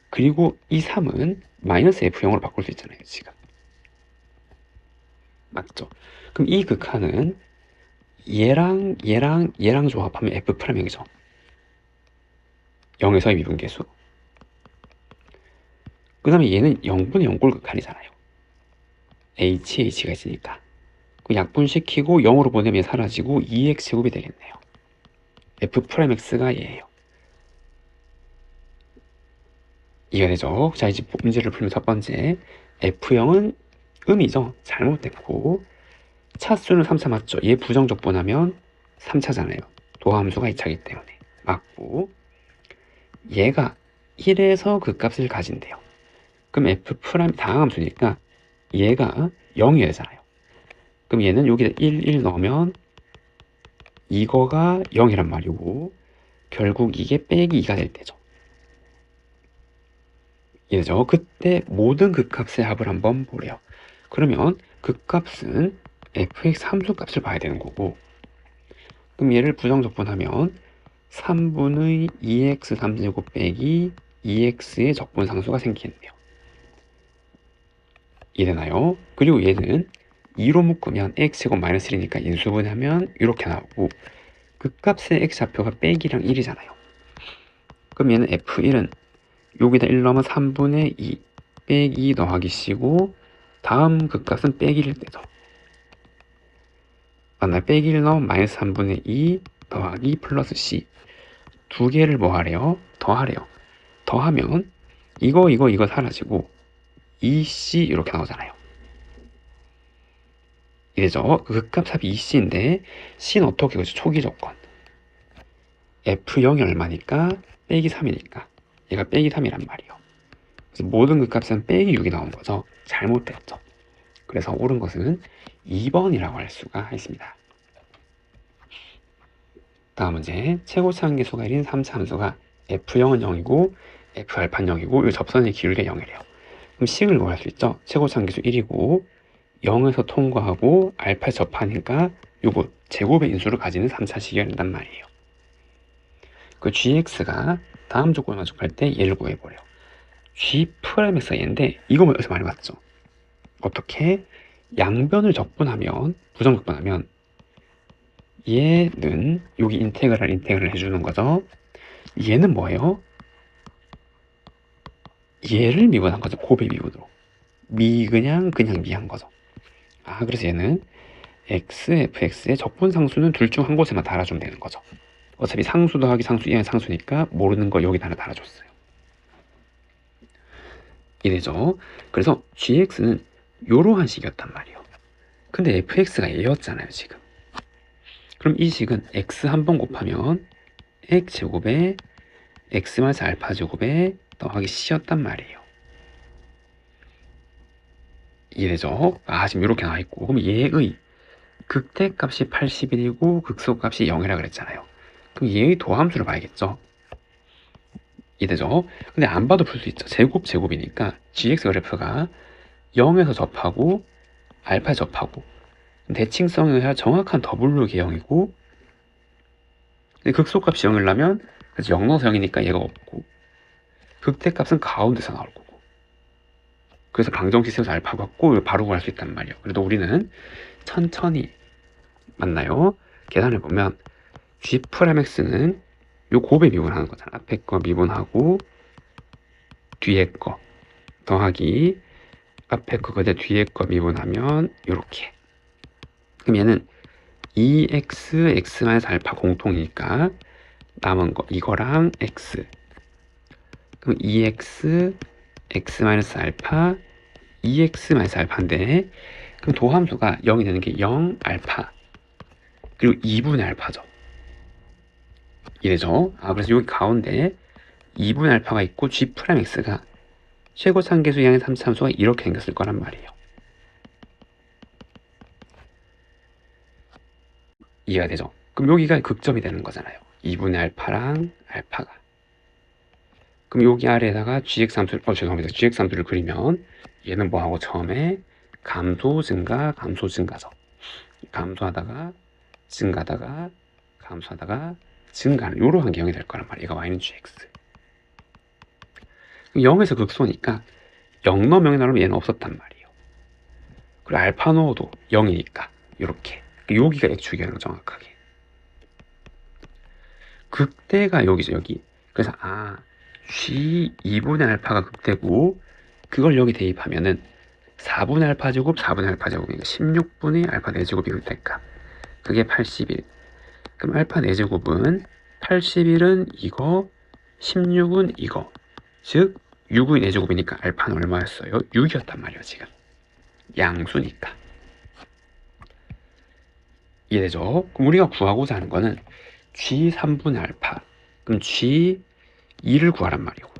A: 그리고 이 3은 마이너스 f형으로 바꿀 수 있잖아요. 지금 맞죠? 그럼 이 극한은 얘랑 조합하면 f'이죠. 0에서의 미분계수. 그 다음에 얘는 0분의 0골 극한이잖아요. h가 있으니까. 그 약분시키고 0으로 보내면 사라지고 2x제곱이 되겠네요. f'x가 얘예요. 이해되죠? 자, 이제 문제를 풀면 첫 번째 f형은 음이죠. 잘못됐고 차수는 3차 맞죠? 얘 부정적분하면 3차잖아요. 도함수가 2차이기 때문에 맞고 얘가 1에서 그 값을 가진대요. 그럼 f' 다항함수니까 얘가 0이어야 되잖아요. 그럼 얘는 여기다 1 넣으면 이거가 0이란 말이고 결국 이게 빼기 2가 될 때죠. 이해죠? 그때 모든 극값의 합을 한번 보래요. 그러면 극값은 fx 함수값을 봐야 되는 거고, 그럼 얘를 부정적분하면 3분의 2x 3제곱 빼기 2x의 적분상수가 생기겠네요. 이해되나요? 그리고 얘는 2로 묶으면 x제곱 마이너스 1이니까 인수분해하면 이렇게 나오고, 극값의 x좌표가 빼기랑 1이잖아요. 그럼 얘는 f1은 여기다 1 넣으면 3분의 2 빼기 2 더하기 c고, 다음 극값은 빼기 1일 때죠. 맞나요? 빼기 1 넣으면 마이너스 3분의 2 더하기 플러스 c. 두 개를 뭐 하래요? 더하래요. 더하면 이거 사라지고 2c 이렇게 나오잖아요. 이래죠. 극값 합이 2c인데 c는 어떻게 그죠? 초기 조건. f0이 얼마니까 빼기 3이니까 얘가 빼기 3이란 말이에요. 그래서 모든 극값은 빼기 6이 나온 거죠. 잘못됐죠. 그래서 옳은 것은 2번이라고 할 수가 있습니다. 다음 문제. 최고차 함계수가 1인 3차 함수가 f0은 0이고 f알파는 0이고 이 접선의 기울기가 0이래요. 그럼 식을 구할 수 있죠. 최고차 함계수 1이고 0에서 통과하고 알파에 접하니까 요거 제곱의 인수를 가지는 3차식이어야 된단 말이에요. 그 gx가 다음 조건을 만족할 때 얘를 구해버려요. g'x가 얘인데 이거 여기서 많이 봤죠. 어떻게? 양변을 적분하면 부정적분하면 얘는 여기 인테그랄 해주는 거죠. 얘는 뭐예요? 얘를 미분한 거죠. 곱의 미분으로. 그냥 미한 거죠. 아, 그래서 얘는 x, fx의 적분상수는 둘 중 한 곳에만 달아주면 되는 거죠. 어차피 상수 더하기 상수 이하는 상수니까 모르는 거 여기다 하나 달아줬어요. 이래죠. 그래서 gx는 요러한 식이었단 말이에요. 근데 fx가 얘였잖아요, 지금. 그럼 이 식은 x 한 번 곱하면 x제곱에 x 마이너스 알파 제곱에 더하기 c였단 말이에요. 이래죠. 아, 지금 이렇게 나와있고. 그럼 얘의 극대값이 81이고 극소값이 0이라 그랬잖아요. 그럼 얘의 도함수를 봐야겠죠. 이래죠. 근데 안 봐도 풀 수 있죠. 제곱이니까 gx 그래프가 0에서 접하고 알파에 접하고 대칭성에 의한 정확한 더블로 개형이고, 근데 극소값이 0이려면 0 넣어서 0이니까 얘가 없고, 극대값은 가운데서 나올 거고, 그래서 방정식 세워서 알파 갖고 바로 구할 수 있단 말이에요. 그래도 우리는 천천히 맞나요? 계산해보면 g'x는 요 곱에 미분하는 거잖아. 앞에 거 미분하고 뒤에 거 더하기 앞에 거 그대 뒤에 거 미분하면 요렇게. 그럼 얘는 2x, x-알파 공통이니까 남은 거 이거랑 x. 그럼 2x, x-알파, 2x-알파인데 그럼 도함수가 0이 되는 게 0 알파 그리고 2분의 알파죠. 이래죠. 아, 그래서 여기 가운데 2분의 알파가 있고 g'x가 최고차함계수 이하의 3차함수가 이렇게 생겼을 거란 말이에요. 이해가 되죠? 그럼 여기가 극점이 되는 거잖아요. 2분의 알파랑 알파가. 그럼 여기 아래에다가 죄송합니다. gx 함수를 그리면 얘는 뭐하고 처음에 감소 증가죠. 감소하다가 증가하다가 감소하다가 증가하는 이러한 개형이 될 거란 말이에요. 얘가 y는 gx. 0에서 극소니까 0 넣으면 0이 나오면 얘는 없었단 말이에요. 그리고 알파 넣어도 0이니까 이렇게. 여기가 x축이에요, 정확하게. 극대가 여기죠, 여기. 그래서 g 2분의 알파가 극대고 그걸 여기 대입하면은 4분의 알파 제곱, 4분의 알파 제곱이니까 16분의 알파 4제곱이 극대값. 그게 81. 그럼 알파 4제곱은 81은 이거, 16은 이거. 즉 6의 4제곱이니까 알파는 얼마였어요? 6이었단 말이에요, 지금. 양수니까. 이해되죠? 그럼 우리가 구하고자 하는 거는 g 3분의 알파. 그럼 g 2를 구하란 말이고.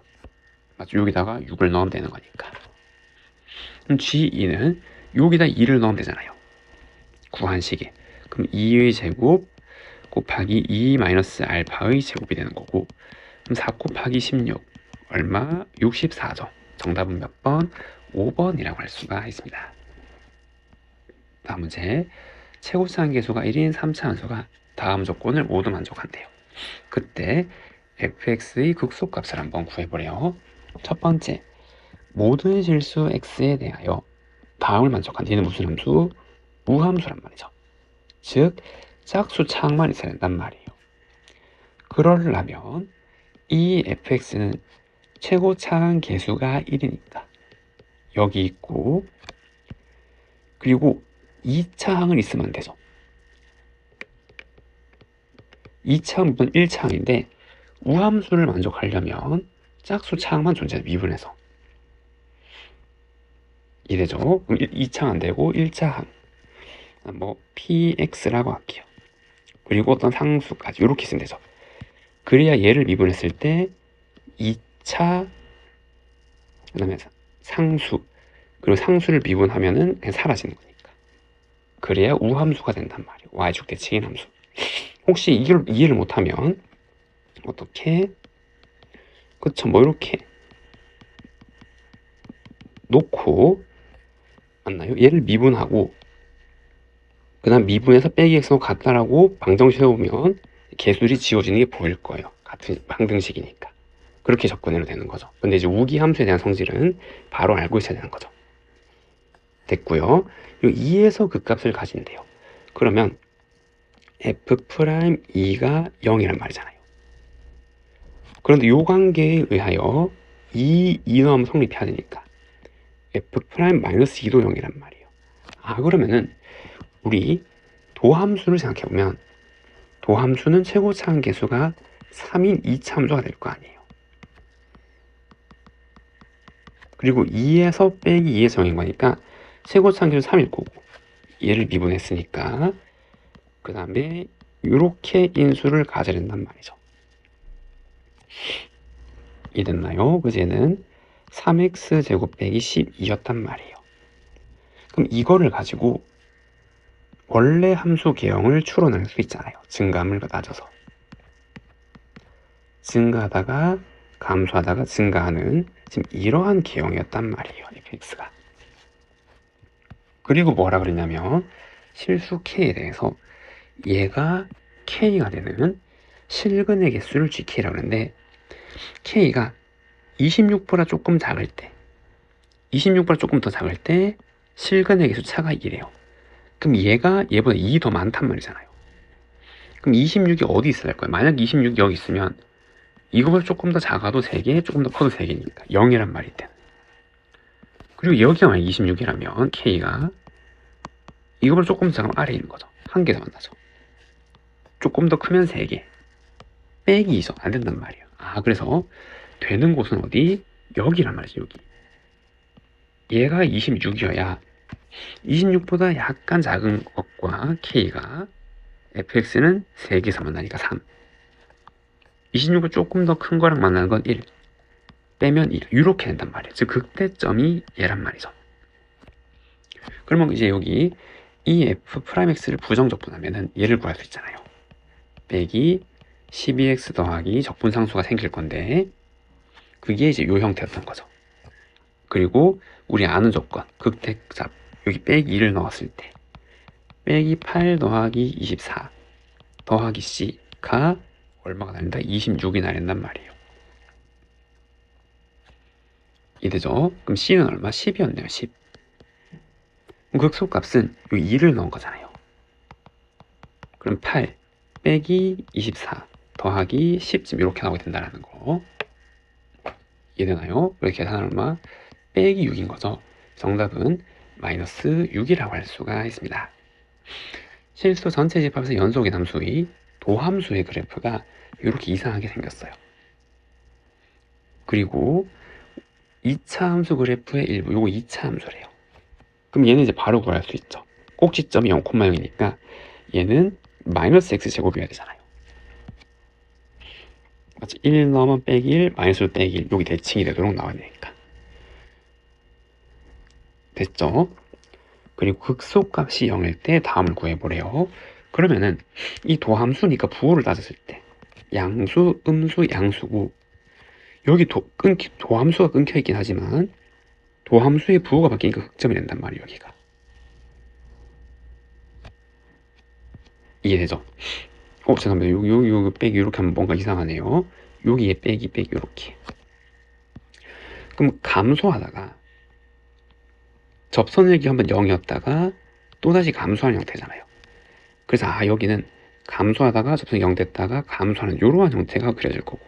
A: 맞죠? 여기다가 6을 넣으면 되는 거니까. 그럼 g2는 여기다 2를 넣으면 되잖아요. 구한 식에. 그럼 2의 제곱 곱하기 2 마이너스 알파의 제곱이 되는 거고, 그럼 4 곱하기 16 얼마? 64죠. 정답은 몇 번? 5번이라고 할 수가 있습니다. 다음 문제. 최고차항계수가 1인 3차함수가 다음 조건을 모두 만족한대요. 그때 fx의 극소값을 한번 구해보래요. 첫 번째, 모든 실수 x에 대하여 다음을 만족한다. 얘는 무슨 함수? 우함수란 말이죠. 즉 짝수 차항만 있어야 된단 말이에요. 그러려면 이 fx는 최고 차항 계수가 1이니까 여기 있고, 그리고 2차항은 있으면 안 되죠. 2차항은 1차항인데 우함수를 만족하려면 짝수 차항만 존재해요. 미분해서 이래죠. 그럼 2차항 안 되고 1차항 뭐 px라고 할게요. 그리고 어떤 상수까지 이렇게 쓰면 되죠. 그래야 얘를 미분했을 때 2차 그 다음에 상수, 그리고 상수를 미분하면은 그냥 사라지는 거니까. 그래야 우함수가 된단 말이에요. y축 대칭인 함수. 혹시 이걸 이해를 못하면 어떻게, 그쵸, 뭐 이렇게 놓고, 맞나요? 얘를 미분하고 그 다음 미분해서 빼기 x로 같다라고 방정식 해보면 개수들이 지워지는 게 보일 거예요. 같은 방정식이니까. 그렇게 접근해도 되는 거죠. 근데 이제 우기 함수에 대한 성질은 바로 알고 있어야 되는 거죠. 됐고요. 2에서 그 값을 가진대요. 그러면 f'2가 0이란 말이잖아요. 그런데 이 관계에 의하여 이 넣으면 성립해야 되니까 f'-2도 0이란 말이에요. 그러면은 우리 도함수를 생각해보면 도함수는 최고차항 계수가 3인 2차함수가 될 거 아니에요. 그리고 2에서 빼기 2에서 0인 거니까 최고차항 계수 3일 거고, 얘를 미분했으니까 그 다음에 이렇게 인수를 가져야 된단 말이죠. 이해됐나요? 그래서 얘는 3x제곱 빼기 12였단 말이에요. 그럼 이거를 가지고 원래 함수 개형을 추론할 수 있잖아요. 증가함을 따져서 증가하다가 감소하다가 증가하는 지금 이러한 개형이었단 말이에요. fx가. 그리고 뭐라 그러냐면 실수 k에 대해서 얘가 k가 되는 실근의 개수를 gk라고 하는데, k가 26보다 조금 작을 때, 26보다 조금 더 작을 때 실근의 개수 차가 2래요. 그럼 얘가 얘보다 2 더 많단 말이잖아요. 그럼 26이 어디 있어야 할 거예요? 만약 26이 여기 있으면 이거보다 조금 더 작아도 3개, 조금 더 커도 3개니까 0이란 말이 있대. 그리고 여기가 만약 26이라면 k가 이거보다 조금 더 작으면 아래에 있는 거죠. 한 개 더 만나죠. 조금 더 크면 3개, 빼기 2죠. 안 된단 말이에요. 그래서 되는 곳은 어디? 여기란 말이죠. 여기. 얘가 26이어야 26보다 약간 작은 것과 k가 fx는 3개에서 만나니까 3, 26을 조금 더 큰 거랑 만나는 건 1, 빼면 1, 이렇게 된단 말이에요. 즉 극대점이 얘란 말이죠. 그러면 이제 여기 이 f'x를 부정적분하면은 얘를 구할 수 있잖아요. 빼기 12x 더하기 적분상수가 생길 건데, 그게 이제 요 형태였던 거죠. 그리고 우리 아는 조건, 극대잡, 여기 빼기 2를 넣었을 때 빼기 8 더하기 24 더하기 c가 얼마가 나린다? 26이 나린단 말이에요. 이해되죠? 그럼 c는 얼마? 10이었네요. 10. 그럼 극소값은 요 2를 넣은 거잖아요. 그럼 8 빼기 24 더하기 10쯤 이렇게 나오게 된다는 거. 이해되나요? 이렇게 계산하면 얼마? 빼기 6인 거죠. 정답은 마이너스 6이라고 할 수가 있습니다. 실수 전체 집합에서 연속인 함수의 도함수의 그래프가 이렇게 이상하게 생겼어요. 그리고 2차 함수 그래프의 일부, 요거 2차 함수래요. 그럼 얘는 이제 바로 구할 수 있죠. 꼭지점이 0,0이니까 얘는 마이너스 x제곱이어야 되잖아요. 맞지? 1 넣으면 빼기 1, 마이너스 빼기 1, 여기 대칭이 되도록 나와야 되니까. 됐죠? 그리고 극소값이 0일 때 다음을 구해보래요. 그러면은 이 도함수니까 부호를 따졌을 때 양수, 음수, 양수고 여기 도함수가 끊겨 있긴 하지만 도함수의 부호가 바뀌니까 극점이 된단 말이에요. 여기가 이해되죠? 죄송합니다. 여기 빼기 이렇게 하면 뭔가 이상하네요. 여기에 빼기 이렇게. 그럼 감소하다가 접선일기 한번 0이었다가 또다시 감소하는 형태잖아요. 그래서 여기는 감소하다가 접선이 0 됐다가 감소하는 이러한 형태가 그려질 거고,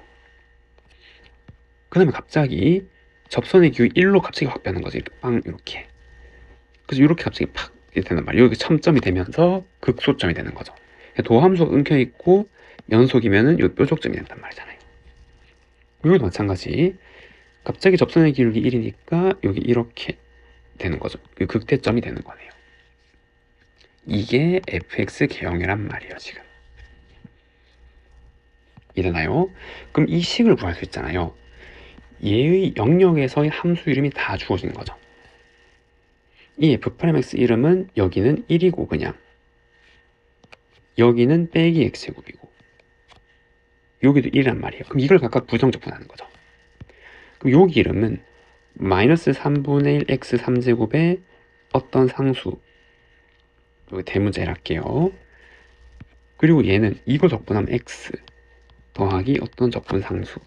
A: 그 다음에 갑자기 접선의 기호 1로 갑자기 확 변하는 거죠. 이렇게 빵 이렇게. 그래서 이렇게 갑자기 팍 이렇게 되는 말이에요. 여기 첨점이 되면서 극소점이 되는 거죠. 도함수가 끊겨 있고 연속이면은 여기 뾰족점이 된단 말이잖아요. 여기도 마찬가지. 갑자기 접선의 기울기 1이니까 여기 이렇게 되는 거죠. 극대점이 되는 거네요. 이게 fx 개형이란 말이에요. 지금 이해되나요? 그럼 이 식을 구할 수 있잖아요. 얘의 영역에서의 함수 이름이 다 주어지는 거죠. 이 f'x 이름은 여기는 1이고 그냥 여기는 빼기 x제곱이고 여기도 1이란 말이에요. 그럼 이걸 각각 부정적분하는 거죠. 그럼 여기 이름은 마이너스 3분의 1 x 3제곱의 어떤 상수, 여기 대문자를 할게요. 그리고 얘는 이거 적분하면 x 더하기 어떤 적분 상수,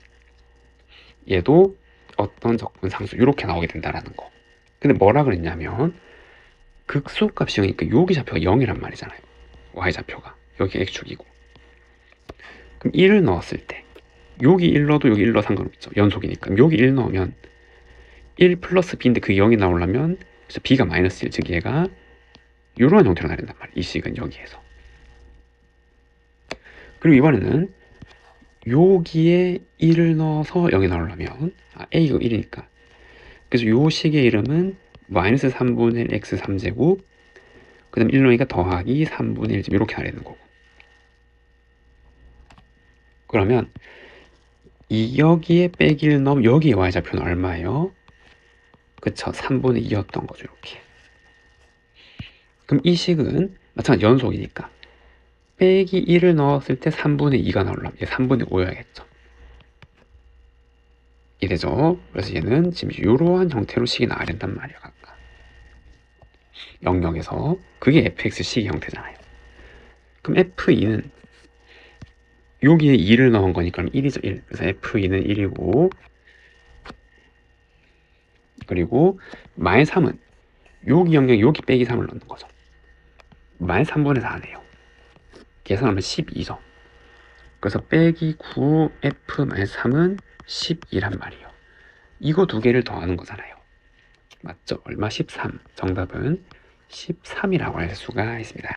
A: 얘도 어떤 적분 상수, 이렇게 나오게 된다라는 거. 근데 뭐라 그랬냐면 극소값이 0이니까 여기 좌표가 0이란 말이잖아요. y좌표가 여기 x축이고. 그럼 1을 넣었을 때 여기 1 넣어도 여기 1 넣어 상관없죠. 연속이니까. 여기 1 넣으면 1 플러스 b인데 그게 0이 나오려면 그래서 b가 마이너스 1, 즉 얘가 이러한 형태로 나야 된단 말이에요. 이 식은 여기에서. 그리고 이번에는 여기에 1을 넣어서 0이 나오려면 a가 1이니까 그래서 요 식의 이름은 마이너스 3분의 1 x 3제곱 그 다음 1 넣으니까 더하기 3분의 1 이렇게 나야 되는 거고. 그러면 여기에 빼기 1 넣으면 여기에 y좌표는 얼마예요? 그쵸, 3분의 2였던 거죠. 이렇게. 그럼 이 식은 마찬가지 연속이니까 빼기 1을 넣었을 때 3분의 2가 나오려면 얘 3분의 5여야겠죠. 이래죠. 그래서 얘는 지금 이러한 형태로 식이 나와야 된단 말이에요. 각각 영역에서. 그게 fx 식의 형태잖아요. 그럼 f2는 여기에 2를 넣은 거니까 1이죠. 1. 그래서 f2는 1이고, 그리고 마이너스 3은 여기 영역 여기 빼기 3을 넣는 거죠. 마이너스 3분의 4네요. 계산하면 12죠. 그래서 빼기 9f-3은 12란 말이에요. 이거 두 개를 더하는 거잖아요. 맞죠? 얼마? 13. 정답은 13이라고 할 수가 있습니다.